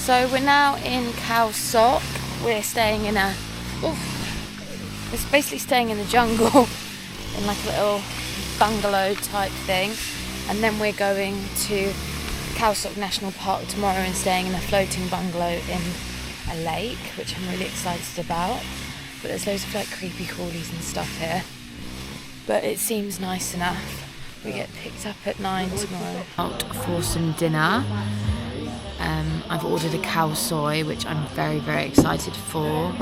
So we're now in Khao Sok. We're staying in it's basically staying in the jungle in like a little bungalow type thing. And then we're going to Khao Sok National Park tomorrow and staying in a floating bungalow in a lake, which I'm really excited about. But there's loads of like creepy crawlies and stuff here. But it seems nice enough. We get picked up at 9 tomorrow. Out for some dinner. I've ordered a khao soy, which I'm very, very excited for.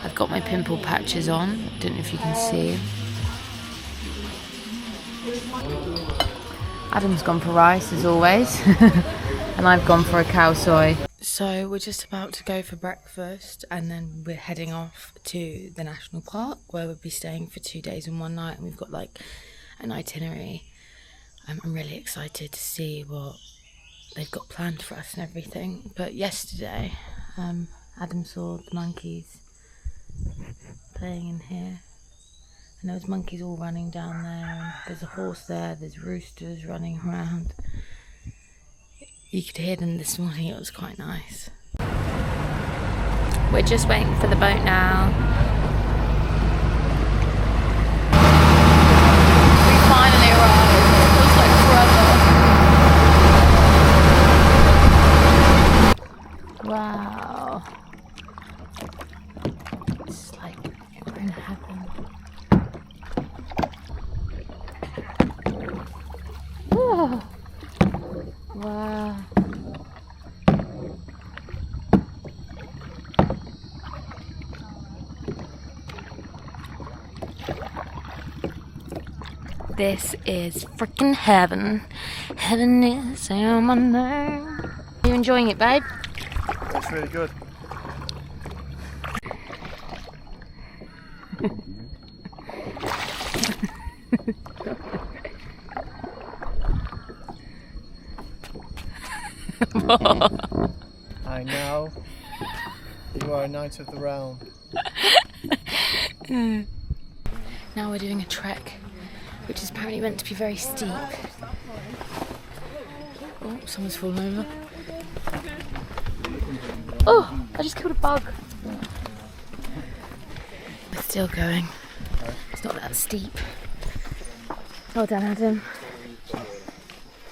I've got my pimple patches on. Don't know if you can see. Adam's gone for rice as always. And I've gone for a khao soy. So we're just about to go for breakfast and then we're heading off to the national park where we'll be staying for 2 days and 1 night, and we've got like an itinerary. I'm really excited to see what they've got planned for us and everything. But yesterday, Adam saw the monkeys playing in here. And there was monkeys all running down there. And there's a horse there, there's roosters running around. You could hear them this morning, it was quite nice. We're just waiting for the boat now. We finally arrived. It feels like forever. Wow. It's like we're in heaven. Oh. Wow. This is freaking heaven. Heaven is in my name. Are you enjoying it, babe? That's really good. I know. You are a knight of the realm. Now we're doing a trek, which is apparently meant to be very steep. Oh, someone's fallen over. Oh, I just killed a bug. We're still going. It's not that steep. Well done, Adam.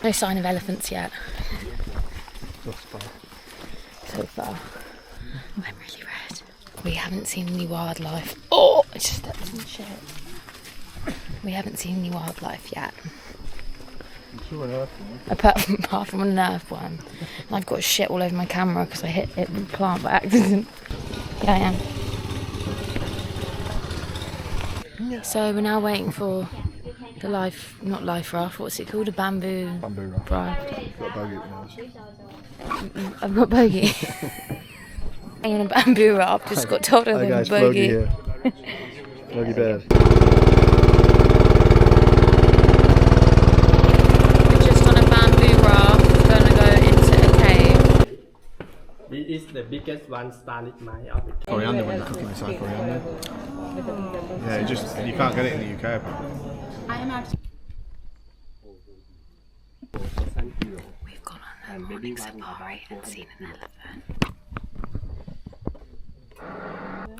No sign of elephants yet. So far. I'm really red. We haven't seen any wildlife. Oh, I just stepped in shit. We haven't seen any wildlife yet. Apart from a nerve one. And I've got shit all over my camera because I hit it with a plant by accident. Yeah, I am. So we're now waiting for the not life raft, what's it called? A bamboo raft. I've got bogey. I'm on a bamboo raft, just got told I'm going to bogey. Here. Bogey bed. We're just on a bamboo raft, going to go into a cave. This is the biggest one starlit mine of it. Coriander when you're cooking inside coriander. Yeah, you can't get it in the UK apparently. We've gone on a morning safari and seen an elephant.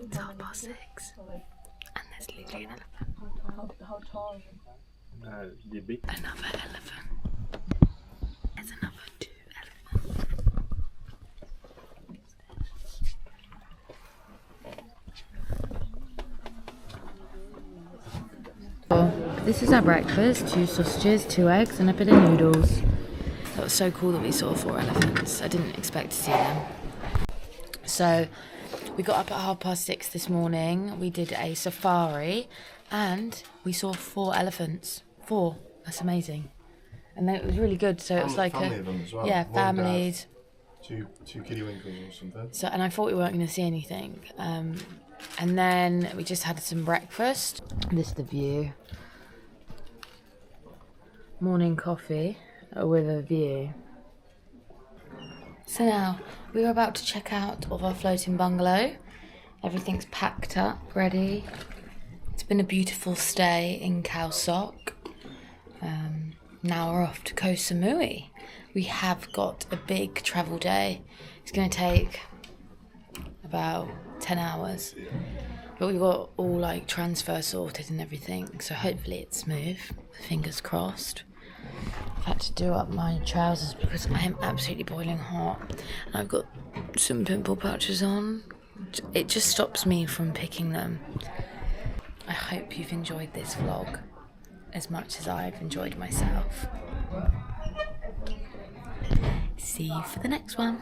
It's 6:30 and there's literally an elephant. Another elephant. There's another 2 elephants. This is our breakfast, 2 sausages, 2 eggs and a bit of noodles. That was so cool that we saw 4 elephants. I didn't expect to see them. So we got up at 6:30 this morning. We did a safari and we saw 4 elephants. 4. That's amazing. And then it was really good. So it was like family of them as well. Yeah, families. 2 kiddie winkles or something. So, and I thought we weren't going to see anything. And then we just had some breakfast. This is the view. Morning coffee with a view. So now we were about to check out of our floating bungalow. Everything's packed up, ready. It's been a beautiful stay in Khao Sok. Now we're off to Koh Samui. We have got a big travel day. It's going to take about 10 hours. But we've got all like transfer sorted and everything, so hopefully it's smooth. Fingers crossed. I've had to do up my trousers because I am absolutely boiling hot. And I've got some pimple patches on. It just stops me from picking them. I hope you've enjoyed this vlog as much as I've enjoyed myself. See you for the next one.